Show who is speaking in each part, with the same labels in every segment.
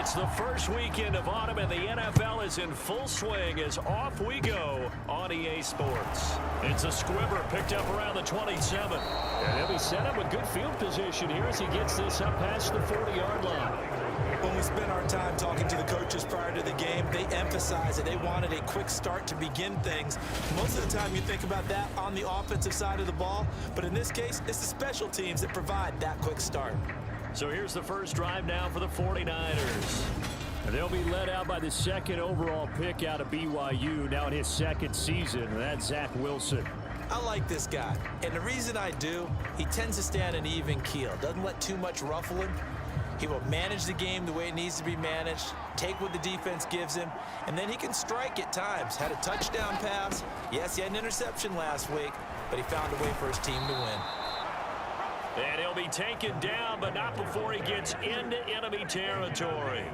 Speaker 1: It's the first weekend of autumn, and the NFL is in full swing as off we go on EA Sports. It's a squibber picked up around the 27. And he'll be set up with good field position here as he gets this up past the 40-yard line.
Speaker 2: When we spent our time talking to the coaches prior to the game, they emphasized that they wanted a quick start to begin things. Most of the time you think about that on the offensive side of the ball, but in this case, it's the special teams that provide that quick start.
Speaker 1: So here's the first drive now for the 49ers. And they'll be led out by the second overall pick out of BYU, now in his second season, and that's Zach Wilson.
Speaker 2: I like this guy, and the reason I do, he tends to stay on an even keel, doesn't let too much ruffle him. He will manage the game the way it needs to be managed, take what the defense gives him, and then he can strike at times. Had a touchdown pass. Yes, he had an interception last week, but he found a way for his team to win.
Speaker 1: And he'll be taken down, but not before he gets into enemy territory.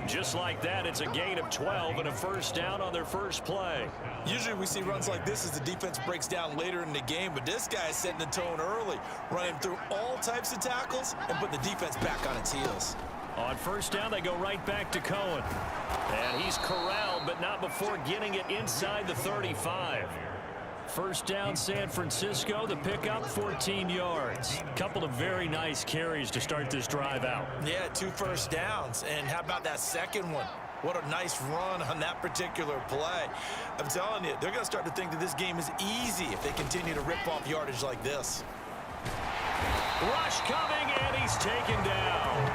Speaker 1: Just like that, it's a gain of 12 and a first down on their first play.
Speaker 2: Usually we see runs like this as the defense breaks down later in the game, but this guy is setting the tone early, running through all types of tackles and put the defense back on its heels.
Speaker 1: On first down, they go right back to Cohen. And he's corralled, but not before getting it inside the 35. First down, San Francisco. The pickup, 14 yards. Couple of very nice carries to start this drive out.
Speaker 2: Yeah, 2 first downs. And how about that second one? What a nice run on that particular play. I'm telling you, they're going to start to think that this game is easy if they continue to rip off yardage like this.
Speaker 1: Rush coming, and he's taken down.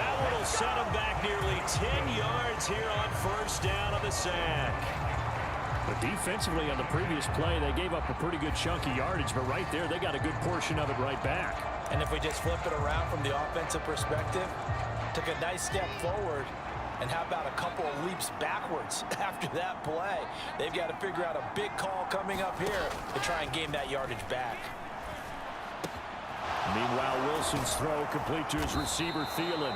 Speaker 1: That one will set him back nearly 10 yards here on first down on the sack. But defensively on the previous play, they gave up a pretty good chunk of yardage, but right there, they got a good portion of it right back.
Speaker 2: And if we just flip it around from the offensive perspective, took a nice step forward, and how about a couple of leaps backwards after that play? They've got to figure out a big call coming up here to try and gain that yardage back.
Speaker 1: Meanwhile, Wilson's throw complete to his receiver, Thielen.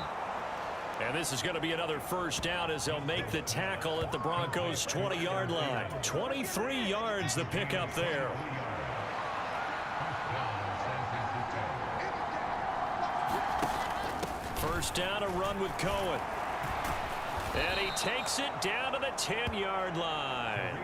Speaker 1: And this is going to be another first down as they'll make the tackle at the Broncos' 20-yard line. 23 yards the pickup there. First down, a run with Cohen. And he takes it down to the 10-yard line.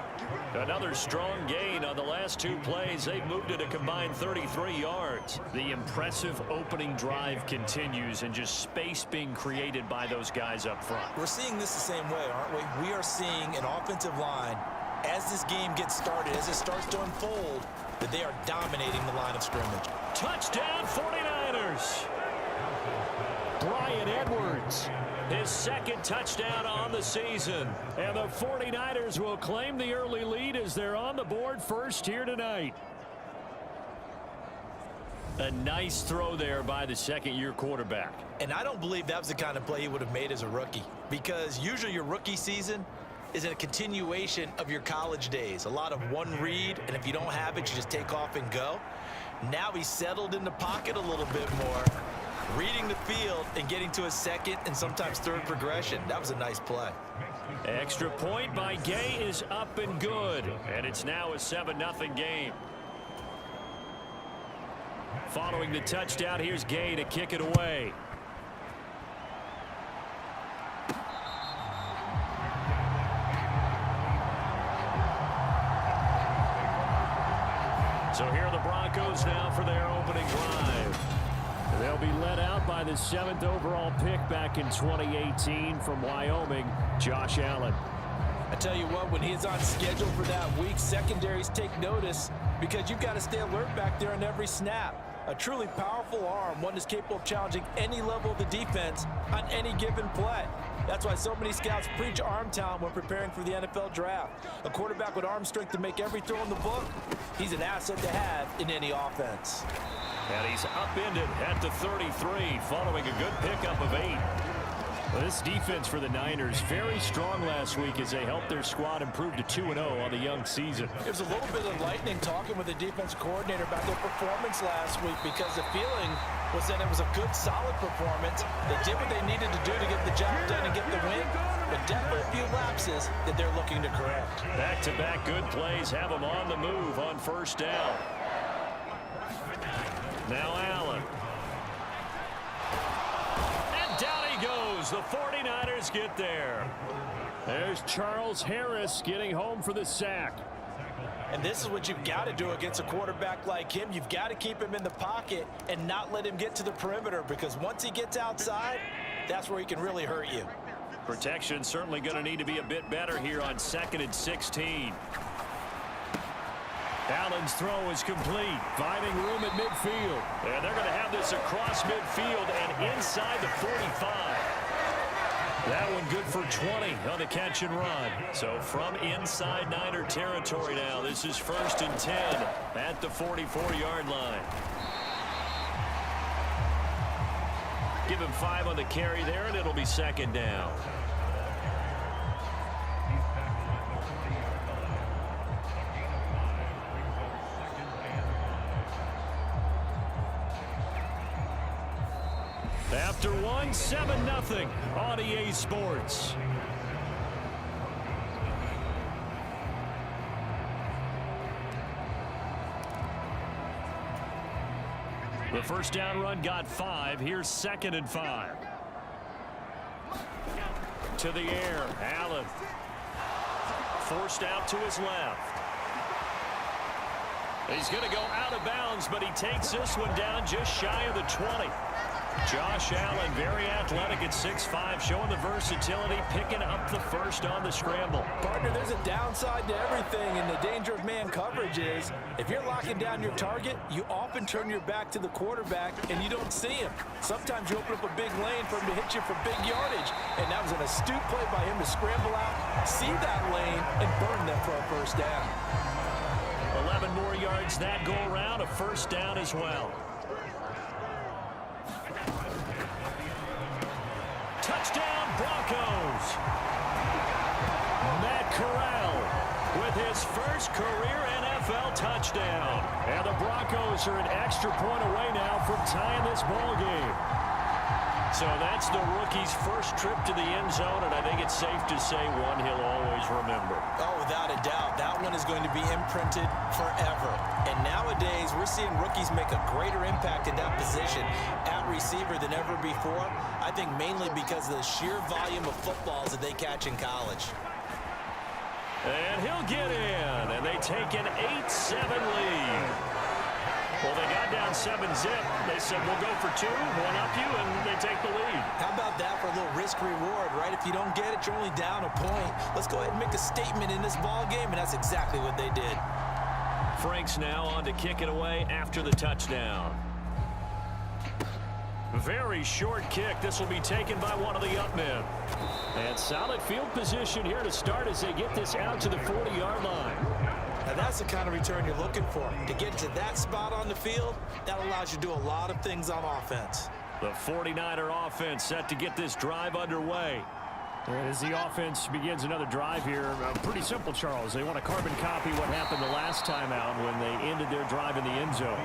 Speaker 1: Another strong gain on the last 2 plays. They've moved it a combined 33 yards. The impressive opening drive continues, and just space being created by those guys up front.
Speaker 2: We're seeing this the same way, aren't we? We are seeing an offensive line, as this game gets started, as it starts to unfold, that they are dominating the line of scrimmage.
Speaker 1: Touchdown, 49ers! Bryan Edwards, his second touchdown on the season. And the 49ers will claim the early lead as they're on the board first here tonight. A nice throw there by the second-year quarterback.
Speaker 2: And I don't believe that was the kind of play he would have made as a rookie, because usually your rookie season is a continuation of your college days. A lot of one read, and if you don't have it, you just take off and go. Now he's settled in the pocket a little bit more, reading the field and getting to a second and sometimes third progression. That was a nice play.
Speaker 1: Extra point by Gay is up and good. And it's now a 7-0 game. Following the touchdown, here's Gay to kick it away. So here are the Broncos now for their opening drive. They'll be led out by the 7th overall pick back in 2018 from Wyoming, Josh Allen.
Speaker 2: I tell you what, when he's on schedule for that week, secondaries take notice because you've got to stay alert back there on every snap. A truly powerful arm, one that's capable of challenging any level of the defense on any given play. That's why so many scouts preach arm talent when preparing for the NFL draft. A quarterback with arm strength to make every throw in the book, he's an asset to have in any offense.
Speaker 1: And he's upended at the 33 following a good pickup of 8. Well, this defense for the Niners very strong last week as they helped their squad improve to 2-0 on the young season.
Speaker 2: There was a little bit of lightning talking with the defense coordinator about their performance last week because the feeling was that it was a good, solid performance. They did what they needed to do to get the job done and get the win, but definitely a few lapses that they're looking to correct.
Speaker 1: Back-to-back good plays have them on the move on first down. Now Allen. And down he goes goes. The 49ers get there. There's Charles Harris getting home for the sack.
Speaker 2: And this is what you've got to do against a quarterback like him. You've got to keep him in the pocket and not let him get to the perimeter, because once he gets outside, that's where he can really hurt you.
Speaker 1: Protection certainly going to need to be a bit better here on 2nd and 16. Allen's throw is complete, finding room at midfield. And they're going to have this across midfield and inside the 45. That one good for 20 on the catch and run. So from inside Niner territory now, this is 1st and 10 at the 44-yard line. Give him 5 on the carry there, and it'll be 2nd down. After one, 7-0 on EA Sports. The first down run got 5. Here's 2nd and 5. To the air, Allen. Forced out to his left. He's going to go out of bounds, but he takes this one down just shy of the 20. Josh Allen, very athletic at 6'5", showing the versatility, picking up the first on the scramble.
Speaker 2: Partner, there's a downside to everything, and the danger of man coverage is if you're locking down your target, you often turn your back to the quarterback and you don't see him. Sometimes you open up a big lane for him to hit you for big yardage, and that was an astute play by him to scramble out, see that lane, and burn them for a first down.
Speaker 1: 11 more yards that go around, a first down as well. Touchdown, Broncos. Matt Corral with his first career NFL touchdown. And the Broncos are an extra point away now from tying this ball game. So that's the rookie's first trip to the end zone, and I think it's safe to say one he'll always remember.
Speaker 2: Oh, without a doubt. That one is going to be imprinted forever. And nowadays, we're seeing rookies make a greater impact at that position at receiver than ever before. I think mainly because of the sheer volume of footballs that they catch in college.
Speaker 1: And he'll get in, and they take an 8-7 lead. Well, they got down 7-zip. They said, we'll go for 2, one up you, and they take the lead.
Speaker 2: How about that for a little risk-reward, right? If you don't get it, you're only down a point. Let's go ahead and make a statement in this ball game, and that's exactly what they did.
Speaker 1: Franks now on to kick it away after the touchdown. Very short kick. This will be taken by one of the up men. And solid field position here to start as they get this out to the 40-yard line.
Speaker 2: Now that's the kind of return you're looking for. To get to that spot on the field, that allows you to do a lot of things on offense.
Speaker 1: The 49er offense set to get this drive underway.
Speaker 3: As the offense begins another drive here, pretty simple, Charles. They want to carbon copy what happened the last time out when they ended their drive in the end zone.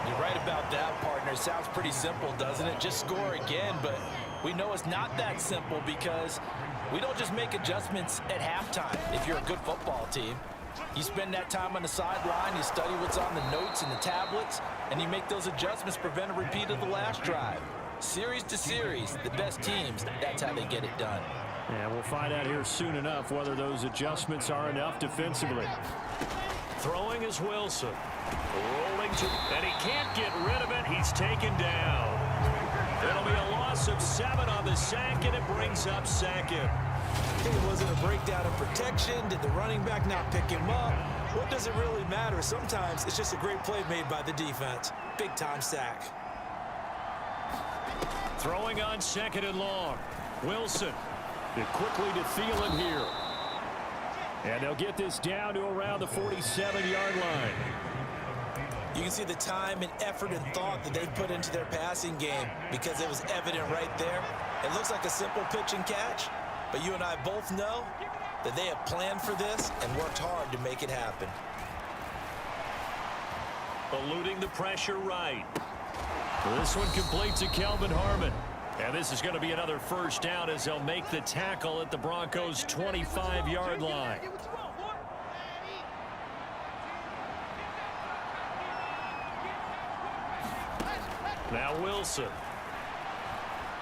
Speaker 2: You're right about that, partner. Sounds pretty simple, doesn't it? Just score again, but we know it's not that simple because we don't just make adjustments at halftime if you're a good football team. You spend that time on the sideline, you study what's on the notes and the tablets, and you make those adjustments, prevent a repeat of the last drive. Series to series, the best teams, that's how they get it done.
Speaker 3: Yeah, we'll find out here soon enough whether those adjustments are enough defensively.
Speaker 1: Throwing is Wilson. Rolling to, and he can't get rid of it. He's taken down. It'll be a loss of 7 on the sack, and it brings up 2nd.
Speaker 2: It wasn't a breakdown of protection. Did the running back not pick him up? What does it really matter? Sometimes it's just a great play made by the defense. Big-time sack.
Speaker 1: Throwing on 2nd and long. Wilson.
Speaker 3: It quickly to Thielen here. And they'll get this down to around the 47-yard line.
Speaker 2: You can see the time and effort and thought that they've put into their passing game because it was evident right there. It looks like a simple pitch and catch, but you and I both know that they have planned for this and worked hard to make it happen.
Speaker 1: Eluding the pressure right. This one completes to Kelvin Harmon. And this is going to be another first down as they'll make the tackle at the Broncos' 25-yard line. Now Wilson.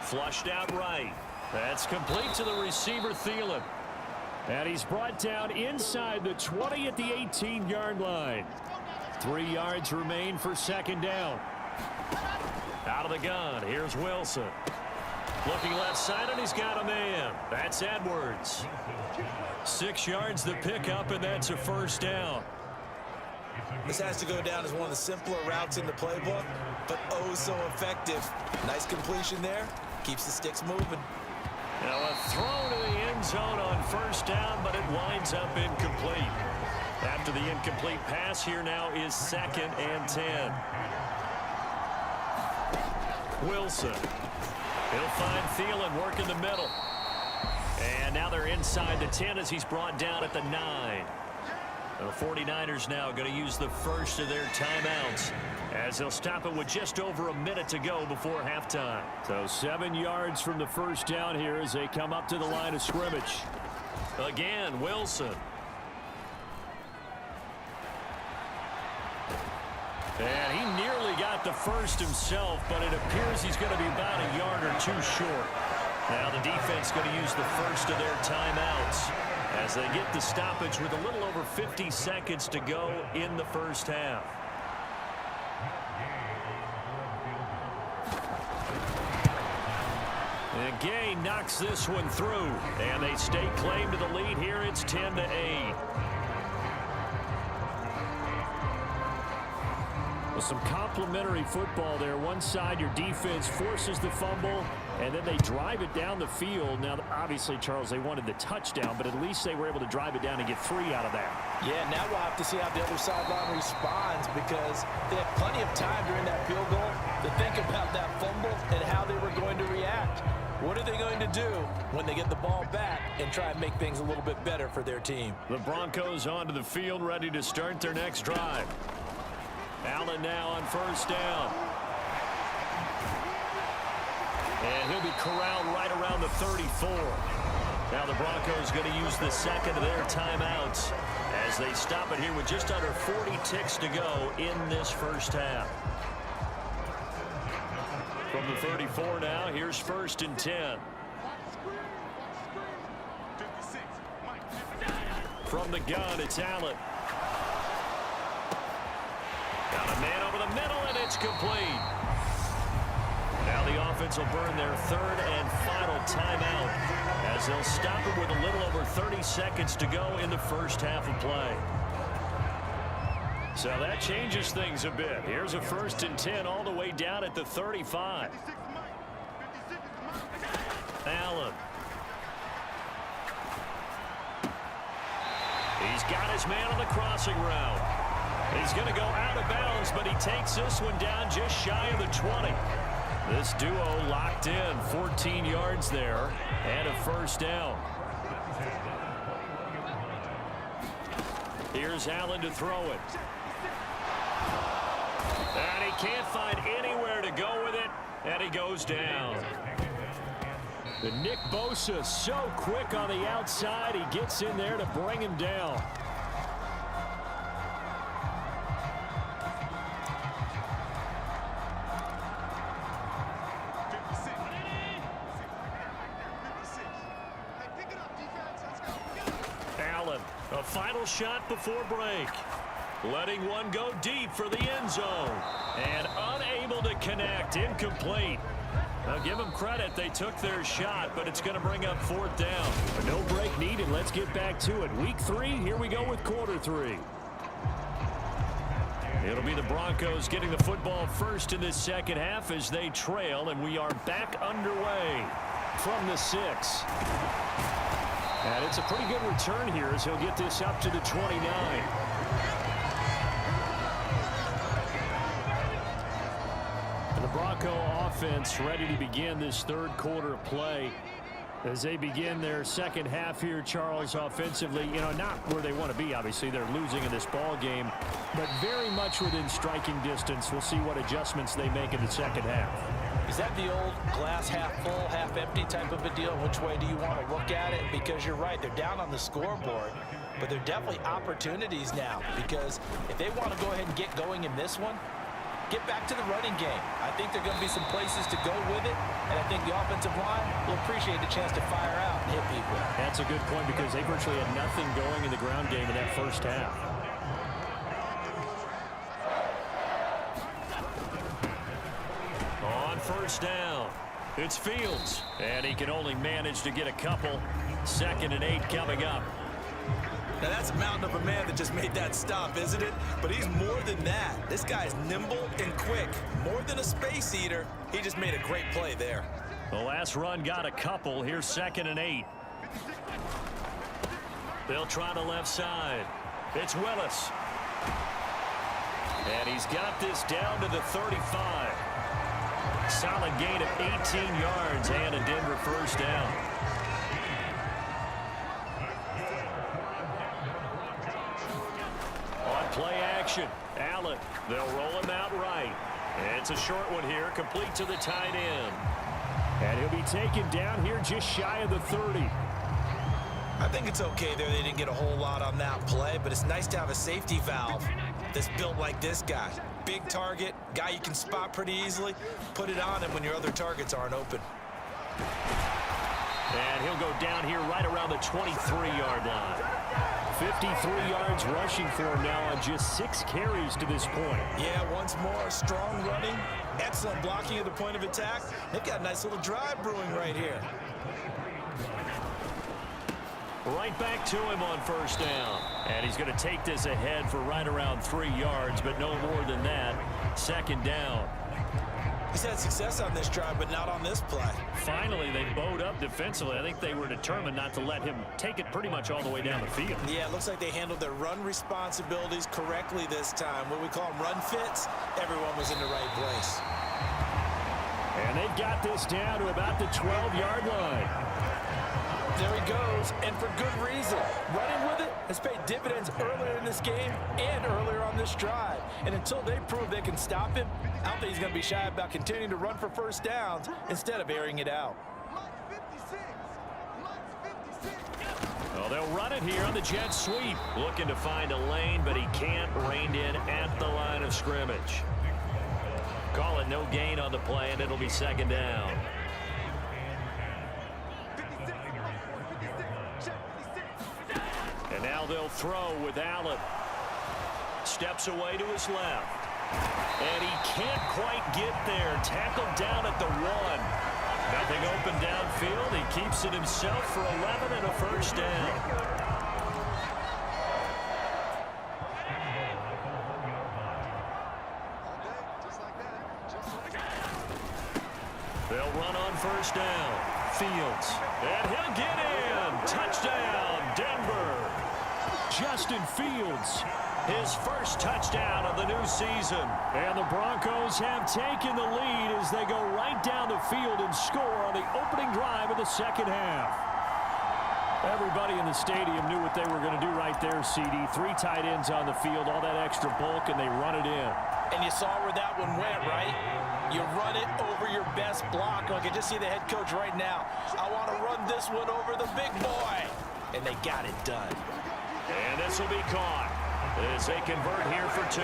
Speaker 1: Flushed out right. That's complete to the receiver, Thielen.
Speaker 3: And he's brought down inside the 20 at the 18-yard line. 3 yards remain for second down.
Speaker 1: Out of the gun, here's Wilson. Looking left side, and he's got a man. That's Edwards. 6 yards the pickup, and that's a first down.
Speaker 2: This has to go down as one of the simpler routes in the playbook, but oh so effective. Nice completion there. Keeps the sticks moving.
Speaker 1: Now a throw to the end zone on first down, but it winds up incomplete. After the incomplete pass, here now is 2nd and 10. Wilson. He'll find Thielen working the middle. And now they're inside the 10 as he's brought down at the 9. The 49ers now going to use the first of their timeouts as they'll stop it with just over a minute to go before halftime.
Speaker 3: So 7 yards from the first down here as they come up to the line of scrimmage.
Speaker 1: Again, Wilson. And he nearly got the first himself, but it appears he's going to be about a yard or two short. Now the defense going to use the first of their timeouts as they get the stoppage with a little over 50 seconds to go in the first half. And Gay knocks this one through, and they stake claim to the lead here. It's 10-8.
Speaker 3: Well, some complimentary football there. One side, your defense forces the fumble, and then they drive it down the field. Now, obviously, Charles, they wanted the touchdown, but at least they were able to drive it down and get 3 out of that.
Speaker 2: Yeah, now we'll have to see how the other sideline responds because they had plenty of time during that field goal to think about that fumble and how they were going to react. What are they going to do when they get the ball back and try and make things a little bit better for their team?
Speaker 1: The Broncos onto the field, ready to start their next drive. Allen now on first down. And he'll be corralled right around the 34. Now the Broncos going to use the second of their timeouts as they stop it here with just under 40 ticks to go in this first half. From the 34 now, here's 1st and 10. From the gun, it's Allen. Got a man over the middle, and it's complete. Now the offense will burn their 3rd and final timeout as they'll stop it with a little over 30 seconds to go in the first half of play. So that changes things a bit. Here's a 1st and 10 all the way down at the 35. Allen. He's got his man on the crossing route. He's going to go out of bounds, but he takes this one down just shy of the 20. This duo locked in, 14 yards there, and a first down. Here's Allen to throw it. And he can't find anywhere to go with it, and he goes down.
Speaker 3: The Nick Bosa so quick on the outside, he gets in there to bring him down.
Speaker 1: A final shot before break. Letting one go deep for the end zone. And unable to connect. Incomplete. Now give them credit. They took their shot, but it's going to bring up 4th down.
Speaker 3: No break needed. Let's get back to it. Week 3, here we go with quarter 3.
Speaker 1: It'll be the Broncos getting the football first in this second half as they trail, and we are back underway
Speaker 3: from the 6. And it's a pretty good return here as he'll get this up to the 29. And the Bronco offense ready to begin this 3rd quarter of play as they begin their second half here, Charles, offensively. You know, not where they want to be, obviously. They're losing in this ball game, but very much within striking distance. We'll see what adjustments they make in the second half.
Speaker 2: Is that the old glass half full, half empty type of a deal? Which way do you want to look at it? Because you're right, they're down on the scoreboard, but they're definitely opportunities now because if they want to go ahead and get going in this one, get back to the running game. I think there are going to be some places to go with it, and I think the offensive line will appreciate the chance to fire out and hit people.
Speaker 3: That's a good point because they virtually had nothing going in the ground game in that first half.
Speaker 1: On first down, it's Fields, and he can only manage to get a couple. 2nd and 8 coming up.
Speaker 2: Now, that's a mountain of a man that just made that stop, isn't it? But he's more than that. This guy's nimble and quick. More than a space eater. He just made a great play there.
Speaker 1: The last run got a couple. Here's 2nd and 8. They'll try the left side. It's Willis. And he's got this down to the 35. Solid gain of 18 yards and a Denver first down. On play action, Allen. They'll roll him out right. It's a short one here, complete to the tight end.
Speaker 3: And he'll be taken down here just shy of the 30.
Speaker 2: I think it's okay there. They didn't get a whole lot on that play, but it's nice to have a safety valve that's built like this guy. Big target, guy you can spot pretty easily. Put it on him when your other targets aren't open.
Speaker 1: And he'll go down here right around the 23-yard line.
Speaker 3: 53 yards rushing for him now on just 6 carries to this point.
Speaker 2: Yeah, once more, strong running, excellent blocking at the point of attack. They've got a nice little drive brewing right here.
Speaker 1: Right back to him on first down. And he's going to take this ahead for right around 3 yards, but no more than that. 2nd down.
Speaker 2: He's had success on this drive, but not on this play.
Speaker 1: Finally, they bowed up defensively. I think they were determined not to let him take it pretty much all the way down the field.
Speaker 2: Yeah, it looks like they handled their run responsibilities correctly this time. What we call them run fits, everyone was in the right place.
Speaker 3: And they've got this down to about the 12-yard line.
Speaker 2: There he goes, and for good reason. Running with it has paid dividends earlier in this game and earlier on this drive. And until they prove they can stop him, I don't think he's going to be shy about continuing to run for first downs instead of airing it out.
Speaker 1: Well, they'll run it here on the jet sweep. Looking to find a lane, but he can't. Reined in at the line of scrimmage. Call it no gain on the play, and it'll be 2nd down. And now they'll throw with Allen. Steps away to his left. And he can't quite get there. Tackled down at the 1. Nothing open downfield. He keeps it himself for 11 and a first down. They'll run on first down. Fields. And he'll get in. Touchdown, Denver.
Speaker 3: Justin Fields.
Speaker 1: His first touchdown of the new season.
Speaker 3: And the Broncos have taken the lead as they go right down the field and score on the opening drive of the second half. Everybody in the stadium knew what they were going to do right there, CD. 3 tight ends on the field, all that extra bulk, and they run it in.
Speaker 2: And you saw where that one went, right? You run it over your best block. I can just see the head coach right now. I want to run this one over the big boy. And they got it done.
Speaker 1: And this will be caught as they convert here for 2.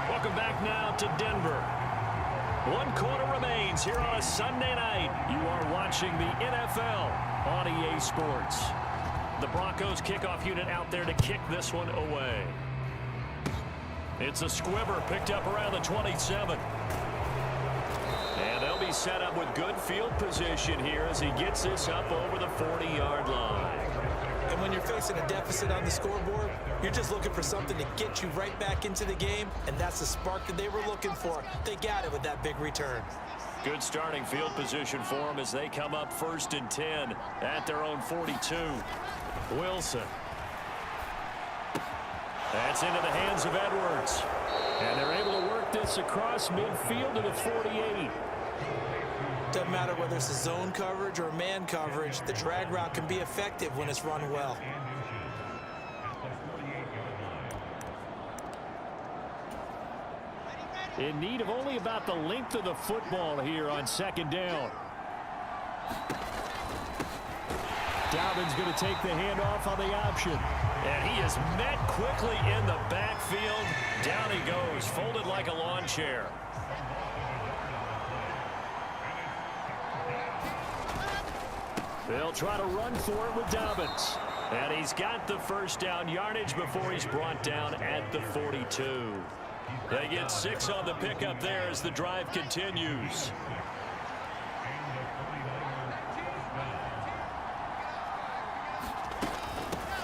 Speaker 1: Welcome back now to Denver. 1 quarter remains here on a Sunday night. You are watching the NFL on EA Sports. The Broncos kickoff unit out there to kick this one away. It's a squibber picked up around the 27. And they'll be set up with good field position here as he gets this up over the 40-yard line.
Speaker 2: And when you're facing a deficit on the scoreboard, you're just looking for something to get you right back into the game, and that's the spark that they were looking for. They got it with that big return.
Speaker 1: Good starting field position for them as they come up 1st and 10 at their own 42. Wilson. That's into the hands of Edwards.
Speaker 3: And they're able to work this across midfield to the 48.
Speaker 2: Doesn't matter whether it's a zone coverage or man coverage, the drag route can be effective when it's run well.
Speaker 3: In need of only about the length of the football here on 2nd down. Dobbin's going to take the handoff on the option.
Speaker 1: And he is met quickly in the backfield. Down he goes, folded like a lawn chair.
Speaker 3: They'll try to run for it with Dobbins.
Speaker 1: And he's got the first down yardage before he's brought down at the 42. They get 6 on the pickup there as the drive continues.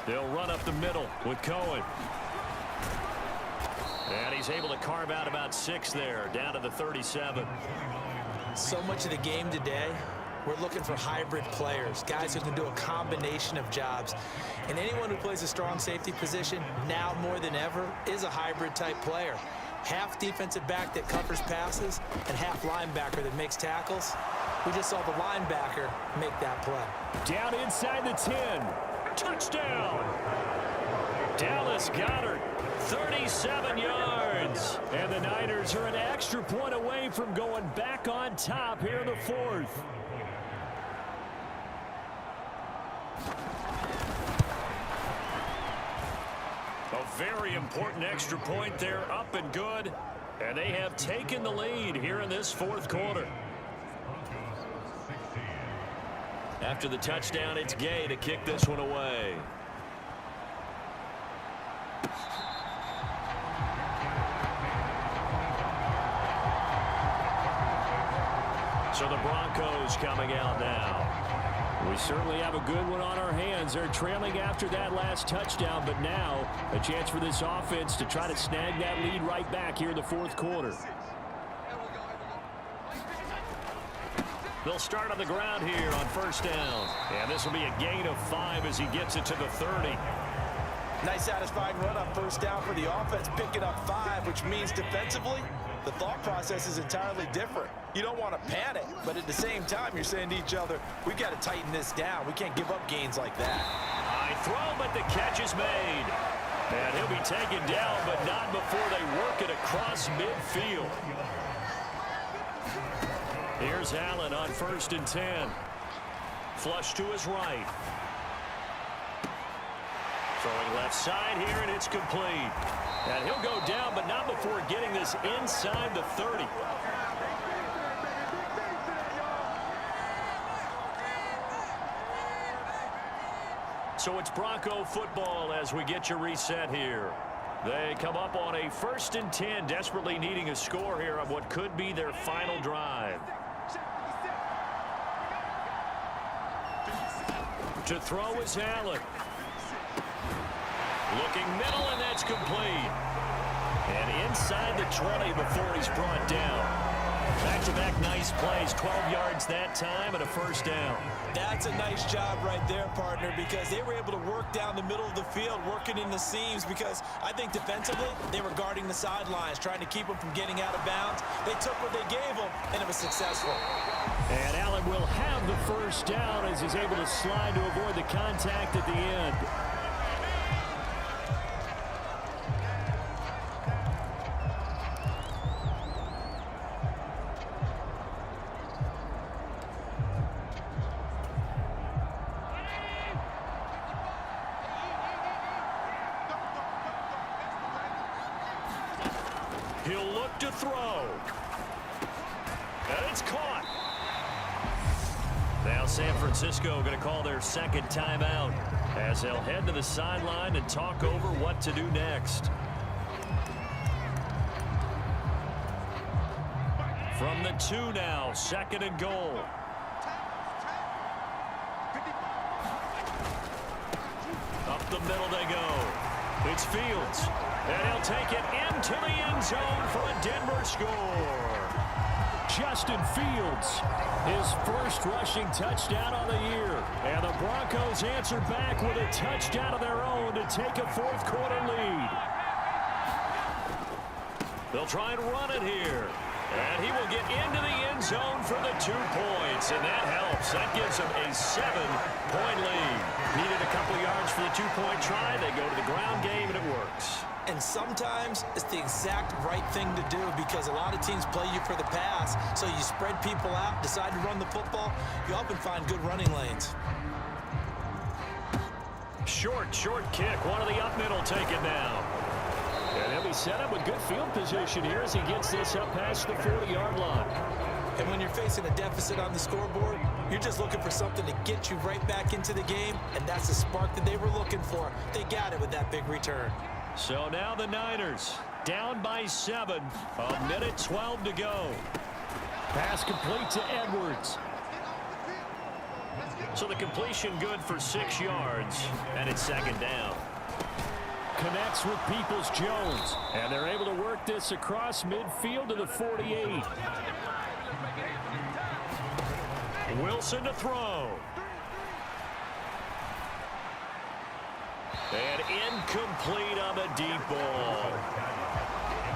Speaker 1: They'll run up the middle with Cohen. And he's able to carve out about 6 there, down to the 37.
Speaker 2: So much of the game today, we're looking for hybrid players, guys who can do a combination of jobs. And anyone who plays a strong safety position, now more than ever, is a hybrid type player. Half defensive back that covers passes and half linebacker that makes tackles. We just saw the linebacker make that play.
Speaker 3: Down inside the 10.
Speaker 1: Touchdown! Dallas Goedert, 37 yards.
Speaker 3: And the Niners are an extra point away from going back on top here in the 4th.
Speaker 1: A very important extra point there, up and good. And they have taken the lead here in this 4th quarter. After the touchdown, it's Gay to kick this one away. So the Broncos coming out now.
Speaker 3: We certainly have a good one on our hands. They're trailing after that last touchdown, but now a chance for this offense to try to snag that lead right back here in the 4th quarter.
Speaker 1: They'll start on the ground here on first down. And this will be a gain of 5 as he gets it to the 30.
Speaker 2: Nice satisfying run on first down for the offense, picking up 5, which means defensively, the thought process is entirely different. You don't want to panic, but at the same time, you're saying to each other, we've got to tighten this down. We can't give up gains like that.
Speaker 1: High throw, but the catch is made. And he'll be taken down, but not before they work it across midfield. Here's Allen on 1st and 10. Flush to his right. Throwing left side here, and it's complete. And he'll go down, but not before getting this inside the 30. So it's Bronco football as we get you reset here. They come up on a 1st and 10, desperately needing a score here on what could be their final drive. To throw is Allen. Looking middle, and that's complete. And inside the 20 before he's brought down. Back-to-back nice plays, 12 yards that time and a first down.
Speaker 2: That's a nice job right there, partner, because they were able to work down the middle of the field, working in the seams, because I think defensively they were guarding the sidelines, trying to keep them from getting out of bounds. They took what they gave them, and it was successful.
Speaker 3: And Allen will have the first down as he's able to slide to avoid the contact at the end.
Speaker 1: He'll look to throw. And it's caught. Now San Francisco going to call their second timeout as they'll head to the sideline and talk over what to do next. From the 2 now, 2nd and goal. Up the middle they go. It's Fields. And he'll take it into the end zone for a Denver score.
Speaker 3: Justin Fields, his first rushing touchdown on the year. And the Broncos answer back with a touchdown of their own to take a 4th quarter lead.
Speaker 1: They'll try and run it here. And he will get into the end zone for the 2 points. And that helps. That gives them a 7-point lead. Needed a couple yards for the 2-point try. They go to the ground game, and it works.
Speaker 2: And sometimes it's the exact right thing to do because a lot of teams play you for the pass. So you spread people out, decide to run the football. You often find good running lanes.
Speaker 1: short kick. One of the up middle taken down.
Speaker 3: And he'll be set up with good field position here as he gets this up past the 40-yard line.
Speaker 2: And when you're facing a deficit on the scoreboard, you're just looking for something to get you right back into the game, and that's the spark that they were looking for. They got it with that big return.
Speaker 1: So now the Niners down by 7. A minute 12 to go.
Speaker 3: Pass complete to Edwards.
Speaker 1: So the completion good for 6 yards, and it's second down.
Speaker 3: Connects with Peoples-Jones, and they're able to work this across midfield to the 48.
Speaker 1: Wilson to throw. And incomplete on the deep ball.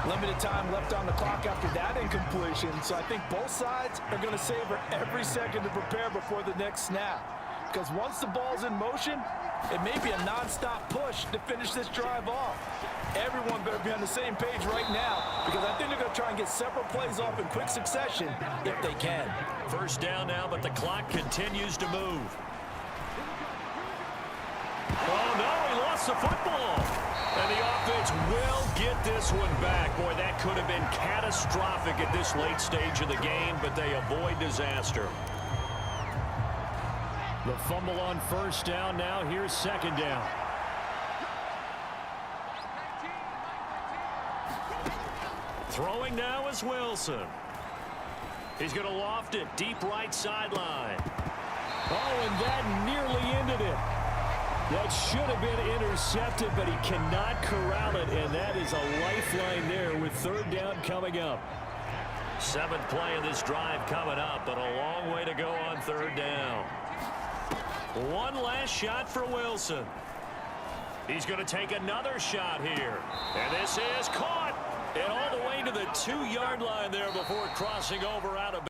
Speaker 2: Limited time left on the clock after that incompletion, so I think both sides are going to savor every second to prepare before the next snap. Because once the ball's in motion, it may be a non-stop push to finish this drive off. Everyone better be on the same page right now, because I think they're going to try and get several plays off in quick succession if they can.
Speaker 1: First down now, but the clock continues to move. Oh, no, he lost the football. And the offense will get this one back. Boy, that could have been catastrophic at this late stage of the game, but they avoid disaster.
Speaker 3: The fumble on first down. Now here's second down.
Speaker 1: Throwing now is Wilson. He's going to loft it deep right sideline.
Speaker 3: Oh, and that nearly ended it. That should have been intercepted, but he cannot corral it, and that is a lifeline there with third down coming up.
Speaker 1: 7th play of this drive coming up, but a long way to go on third down. One last shot for Wilson. He's going to take another shot here. And this is caught. And all the way to the 2-yard line there before crossing over out of